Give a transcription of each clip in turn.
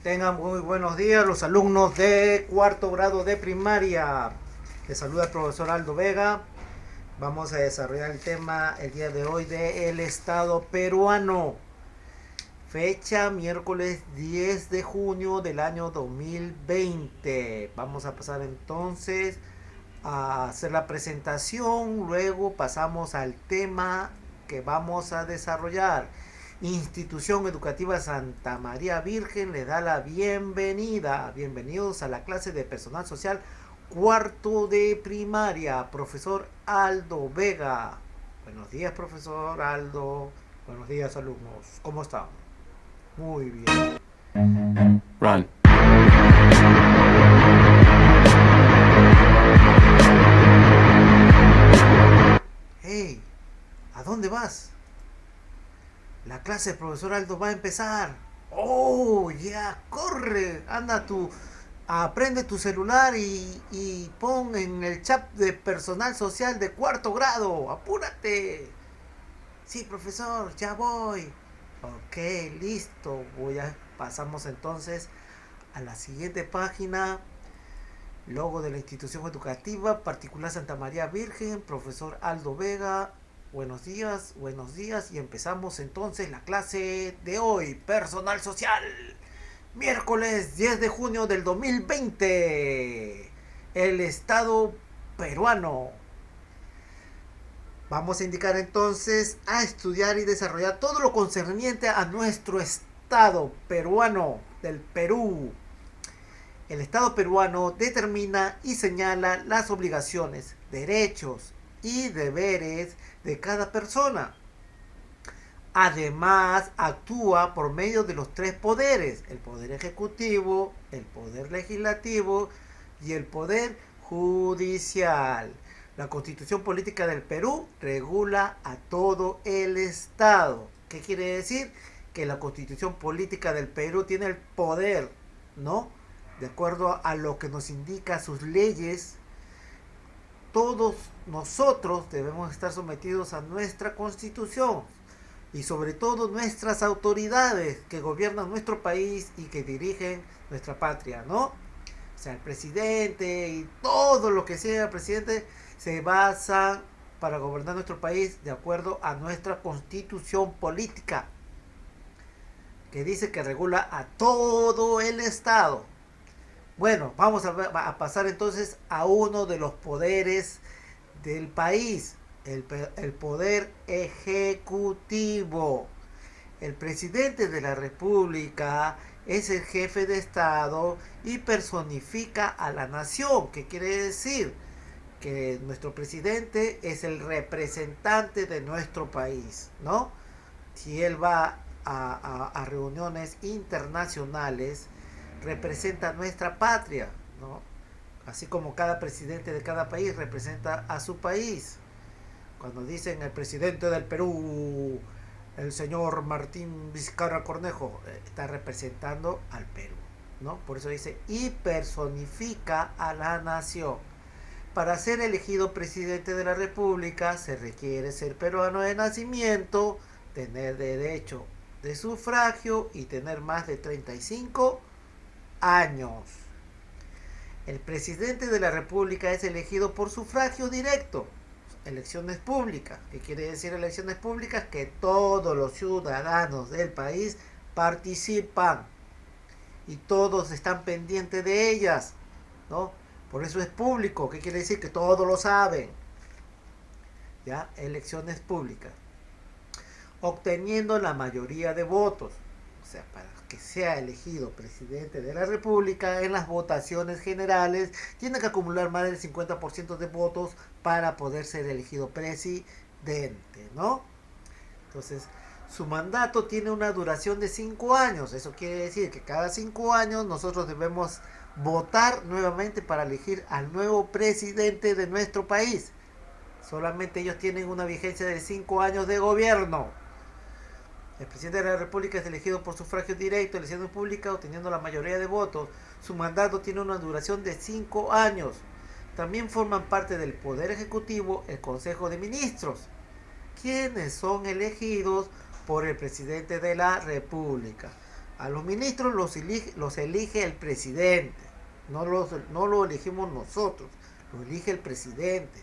Tengan muy buenos días los alumnos de cuarto grado de primaria. Les saluda el profesor Aldo Vega. Vamos a desarrollar el tema el día de hoy de el Estado peruano. Fecha miércoles 10 de junio del año 2020. Vamos a pasar entonces a hacer la presentación. Luego pasamos al tema que vamos a desarrollar. Institución Educativa Santa María Virgen le da la bienvenida. Bienvenidos a la clase de personal social cuarto de primaria. Profesor Aldo Vega. Buenos días, profesor Aldo. Buenos días, alumnos. ¿Cómo están? Muy bien. Run. Hey, ¿a dónde vas? La clase del profesor Aldo va a empezar. Oh, ya, corre. Anda tú. Aprende tu celular y pon en el chat de personal social de cuarto grado. Apúrate. Sí, profesor, ya voy. Ok, listo. Pasamos entonces a la siguiente página. Logo de la institución educativa particular Santa María Virgen, profesor Aldo Vega. Buenos días y empezamos entonces la clase de hoy, personal social, miércoles 10 de junio del 2020, el Estado peruano. Vamos a indicar entonces a estudiar y desarrollar todo lo concerniente a nuestro Estado peruano del Perú. El Estado peruano determina y señala las obligaciones, derechos y deberes de cada persona. Además, actúa por medio de los tres poderes: el poder ejecutivo, el poder legislativo y el poder judicial. La Constitución Política del Perú regula a todo el Estado. ¿Qué quiere decir? Que la Constitución Política del Perú tiene el poder, ¿no? De acuerdo a lo que nos indica sus leyes. Todos nosotros debemos estar sometidos a nuestra Constitución y sobre todo nuestras autoridades que gobiernan nuestro país y que dirigen nuestra patria, ¿no? O sea, el presidente y todo lo que sea presidente se basa para gobernar nuestro país de acuerdo a nuestra Constitución política, que dice que regula a todo el Estado. Bueno, vamos a pasar entonces a uno de los poderes del país, el poder ejecutivo. El presidente de la República es el jefe de Estado y personifica a la nación. ¿Qué quiere decir? Que nuestro presidente es el representante de nuestro país, ¿no? Si él va a reuniones internacionales, representa nuestra patria, ¿no? Así como cada presidente de cada país representa a su país. Cuando dicen el presidente del Perú, el señor Martín Vizcarra Cornejo, está representando al Perú, ¿no? Por eso dice, y personifica a la nación. Para ser elegido presidente de la República se requiere ser peruano de nacimiento, tener derecho de sufragio y tener más de 35 años. El presidente de la República es elegido por sufragio directo, elecciones públicas. ¿Qué quiere decir elecciones públicas? Que todos los ciudadanos del país participan y todos están pendientes de ellas, ¿no? Por eso es público. ¿Qué quiere decir? Que todos lo saben. ¿Ya? Elecciones públicas. Obteniendo la mayoría de votos. O sea, para que sea elegido presidente de la República, en las votaciones generales tiene que acumular más del 50% de votos para poder ser elegido presidente, ¿no? Entonces, su mandato tiene una duración de 5 años. Eso quiere decir que cada 5 años nosotros debemos votar nuevamente para elegir al nuevo presidente de nuestro país. Solamente ellos tienen una vigencia de 5 años de gobierno. El presidente de la República es elegido por sufragio directo, elecciones públicas, obteniendo la mayoría de votos. Su mandato tiene una duración de 5 años. También forman parte del Poder Ejecutivo el Consejo de Ministros, quienes son elegidos por el presidente de la República. A los ministros los elige el presidente, no lo elegimos nosotros, lo elige el presidente.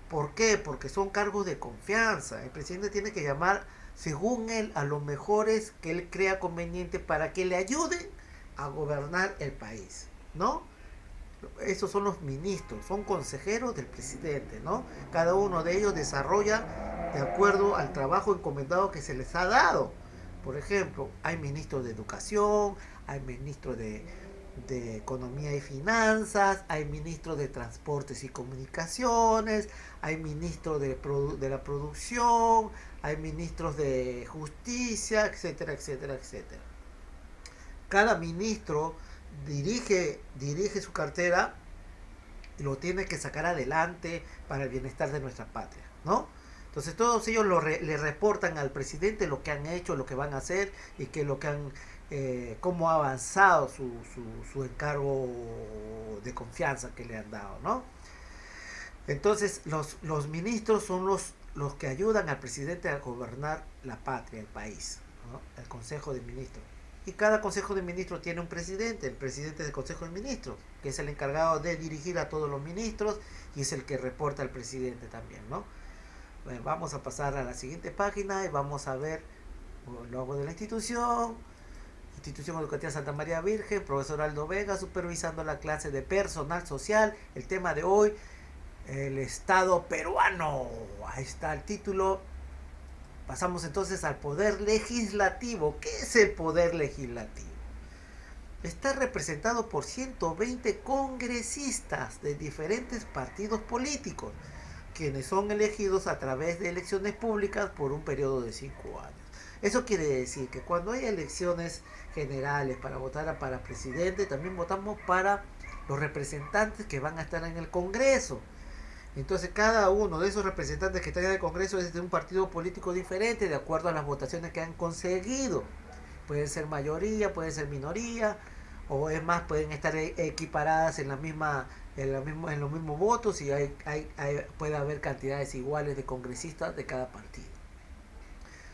¿Por qué? Porque son cargos de confianza. El presidente tiene que llamar, según él, a los mejores que él crea conveniente para que le ayuden a gobernar el país, ¿no? Esos son los ministros, son consejeros del presidente, ¿no? Cada uno de ellos desarrolla de acuerdo al trabajo encomendado que se les ha dado. Por ejemplo, hay ministros de educación, hay ministros de economía y finanzas, hay ministros de transportes y comunicaciones, hay ministros de la producción, hay ministros de justicia, etcétera, etcétera, etcétera. Cada ministro dirige su cartera y lo tiene que sacar adelante para el bienestar de nuestra patria, ¿no? Entonces todos ellos le reportan al presidente lo que han hecho, lo que van a hacer y que lo que han cómo ha avanzado su encargo de confianza que le han dado, ¿no? Entonces los ministros son los que ayudan al presidente a gobernar la patria, el país, ¿no? El Consejo de Ministros. Y cada Consejo de Ministros tiene un presidente, el presidente del Consejo de Ministros, que es el encargado de dirigir a todos los ministros y es el que reporta al presidente también, ¿no? Bueno, vamos a pasar a la siguiente página y vamos a ver el logo de la institución. Institución Educativa Santa María Virgen, profesor Aldo Vega, supervisando la clase de personal social. El tema de hoy, el Estado peruano. Ahí está el título. Pasamos entonces al poder legislativo. ¿Qué es el poder legislativo? Está representado por 120 congresistas de diferentes partidos políticos, quienes son elegidos a través de elecciones públicas por un periodo de 5 años. Eso quiere decir que cuando hay elecciones generales para votar para presidente, también votamos para los representantes que van a estar en el Congreso. Entonces cada uno de esos representantes que están en el Congreso es de un partido político diferente de acuerdo a las votaciones que han conseguido. Pueden ser mayoría, pueden ser minoría, o es más, pueden estar equiparadas en los mismos votos y puede haber cantidades iguales de congresistas de cada partido,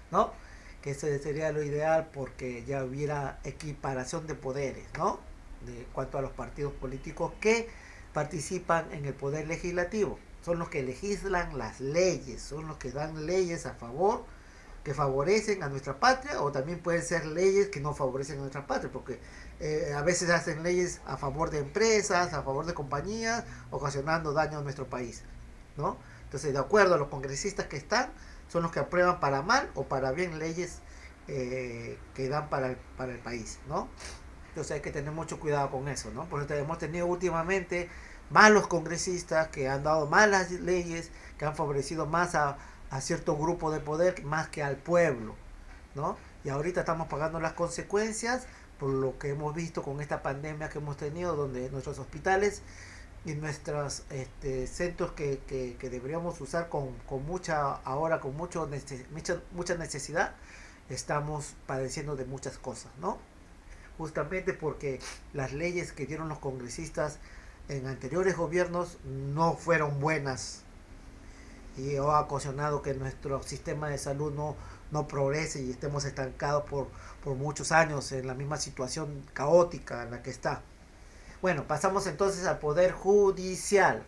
¿no? Que eso sería lo ideal porque ya hubiera equiparación de poderes, ¿no? De cuanto a los partidos políticos que participan en el poder legislativo. Son los que legislan las leyes, son los que dan leyes a favor, que favorecen a nuestra patria, o también pueden ser leyes que no favorecen a nuestra patria, porque a veces hacen leyes a favor de empresas, a favor de compañías, ocasionando daño a nuestro país, ¿no? Entonces, de acuerdo a los congresistas que están, son los que aprueban para mal o para bien leyes que dan para el país, ¿no? Entonces hay que tener mucho cuidado con eso, ¿no? Porque hemos tenido últimamente malos congresistas que han dado malas leyes, que han favorecido más a cierto grupo de poder más que al pueblo, ¿no? Y ahorita estamos pagando las consecuencias por lo que hemos visto con esta pandemia que hemos tenido, donde nuestros hospitales y nuestros centros que deberíamos usar con mucha necesidad, estamos padeciendo de muchas cosas, ¿no? Justamente porque las leyes que dieron los congresistas en anteriores gobiernos no fueron buenas y ha ocasionado que nuestro sistema de salud no progrese y estemos estancados por muchos años en la misma situación caótica en la que está. Bueno, pasamos entonces al Poder Judicial.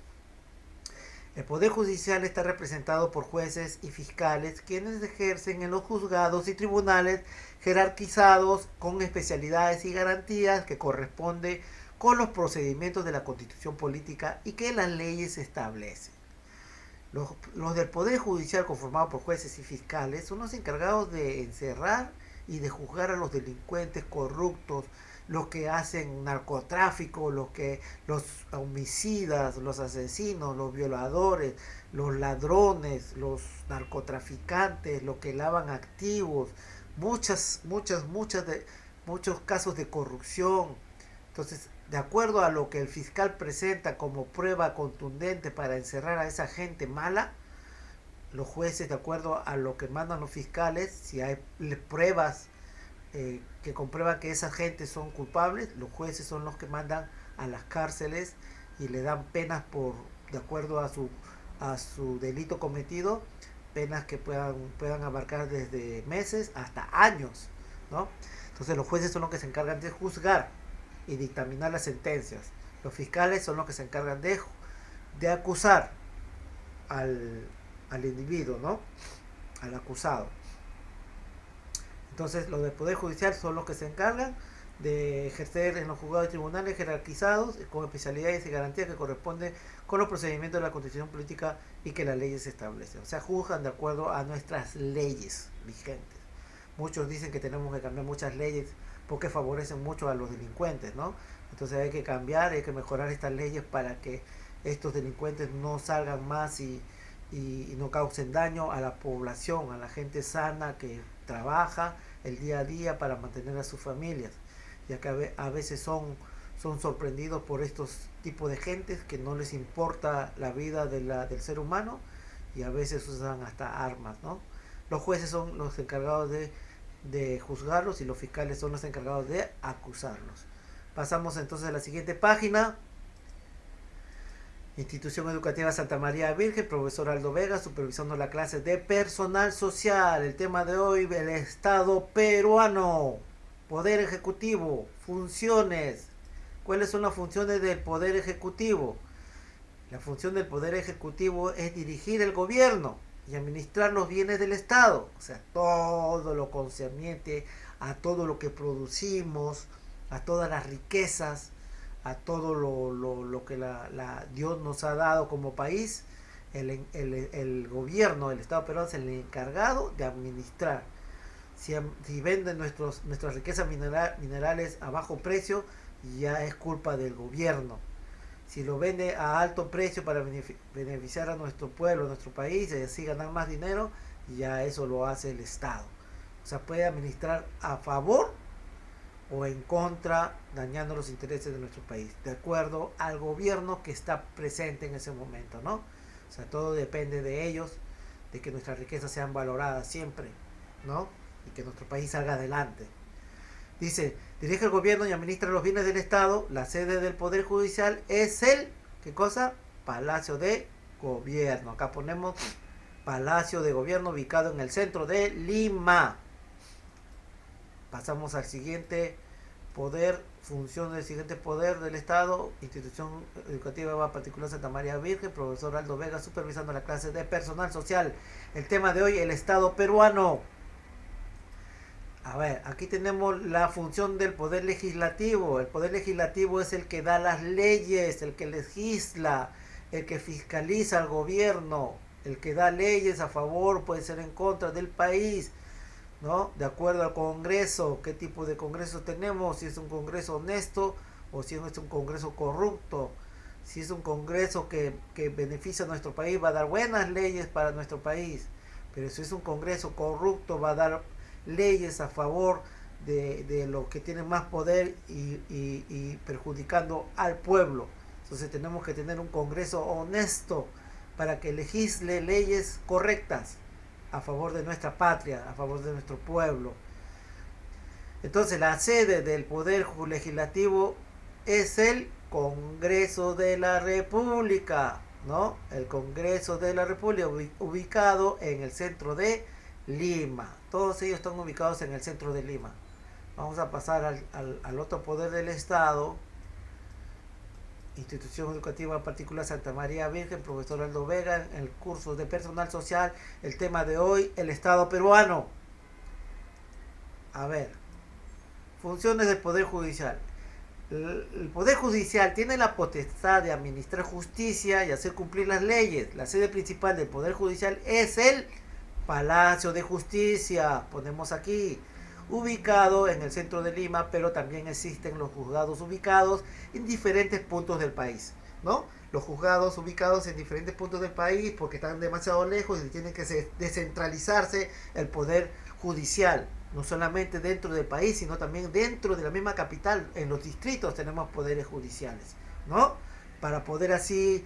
El Poder Judicial está representado por jueces y fiscales, quienes ejercen en los juzgados y tribunales jerarquizados con especialidades y garantías que corresponden con los procedimientos de la Constitución Política y que las leyes establecen. Los del Poder Judicial, conformados por jueces y fiscales, son los encargados de encerrar y de juzgar a los delincuentes corruptos, los que hacen narcotráfico, los homicidas, los asesinos, los violadores, los ladrones, los narcotraficantes, los que lavan activos, muchos casos de corrupción. Entonces, de acuerdo a lo que el fiscal presenta como prueba contundente para encerrar a esa gente mala, los jueces, de acuerdo a lo que mandan los fiscales, si hay pruebas que comprueban que esa gente son culpables, los jueces son los que mandan a las cárceles y le dan penas de acuerdo a su delito cometido, penas que puedan abarcar desde meses hasta años, ¿no? Entonces los jueces son los que se encargan de juzgar y dictaminar las sentencias. Los fiscales son los que se encargan de acusar al individuo, ¿no? Al acusado. Entonces los del Poder Judicial son los que se encargan de ejercer en los juzgados y tribunales jerarquizados con especialidades y garantías que corresponden con los procedimientos de la Constitución política y que las leyes establecen. O sea, juzgan de acuerdo a nuestras leyes vigentes. Muchos dicen que tenemos que cambiar muchas leyes porque favorecen mucho a los delincuentes, ¿no? Entonces hay que cambiar, hay que mejorar estas leyes para que estos delincuentes no salgan más y no causen daño a la población, a la gente sana que trabaja el día a día para mantener a sus familias, ya que a veces son sorprendidos por estos tipos de gentes que no les importa la vida del ser humano y a veces usan hasta armas, ¿no? Los jueces son los encargados de juzgarlos y los fiscales son los encargados de acusarlos. Pasamos entonces a la siguiente página. Institución Educativa Santa María Virgen, profesor Aldo Vega, supervisando la clase de personal social. El tema de hoy, el Estado peruano, Poder Ejecutivo, funciones. ¿Cuáles son las funciones del Poder Ejecutivo? La función del Poder Ejecutivo es dirigir el gobierno y administrar los bienes del Estado. O sea, todo lo concerniente a todo lo que producimos, a todas las riquezas, a todo lo que Dios nos ha dado como país. El gobierno, el Estado peruano es el encargado de administrar. Si venden nuestras riquezas minerales a bajo precio, ya es culpa del gobierno. Si lo vende a alto precio para beneficiar a nuestro pueblo, a nuestro país, y así ganar más dinero, ya eso lo hace el Estado. O sea, puede administrar a favor o en contra, dañando los intereses de nuestro país, de acuerdo al gobierno que está presente en ese momento, ¿no? O sea, todo depende de ellos, de que nuestras riquezas sean valoradas siempre, ¿no? Y que nuestro país salga adelante. Dice, dirige el gobierno y administra los bienes del Estado. La sede del Poder Judicial es ¿qué cosa? Palacio de Gobierno. Acá ponemos Palacio de Gobierno ubicado en el centro de Lima. Pasamos al siguiente poder, función del siguiente poder del Estado, Institución Educativa Particular Santa María Virgen, profesor Aldo Vega, supervisando la clase de personal social. El tema de hoy, el Estado peruano. A ver, aquí tenemos la función del Poder Legislativo. El Poder Legislativo es el que da las leyes, el que legisla, el que fiscaliza al gobierno, el que da leyes a favor, puede ser en contra del país, ¿no? De acuerdo al Congreso, qué tipo de Congreso tenemos, si es un Congreso honesto o si no es un Congreso corrupto. Si es un Congreso que beneficia a nuestro país, va a dar buenas leyes para nuestro país. Pero si es un Congreso corrupto, va a dar leyes a favor de los que tienen más poder y perjudicando al pueblo. Entonces tenemos que tener un Congreso honesto para que legisle leyes correctas a favor de nuestra patria, a favor de nuestro pueblo. Entonces la sede del Poder Legislativo es el Congreso de la República, ¿no? El Congreso de la República ubicado en el centro de Lima. Todos ellos están ubicados en el centro de Lima. Vamos a pasar al otro poder del Estado. Institución Educativa Particular Santa María Virgen, profesor Aldo Vega, en el curso de personal social. El tema de hoy, el Estado peruano. A ver, funciones del Poder Judicial. El Poder Judicial tiene la potestad de administrar justicia y hacer cumplir las leyes. La sede principal del Poder Judicial es el Palacio de Justicia, ponemos aquí, ubicado en el centro de Lima, pero también existen los juzgados ubicados en diferentes puntos del país, ¿no? Los juzgados ubicados en diferentes puntos del país porque están demasiado lejos y tienen que descentralizarse el poder judicial, no solamente dentro del país, sino también dentro de la misma capital. En los distritos tenemos poderes judiciales, ¿no? Para poder así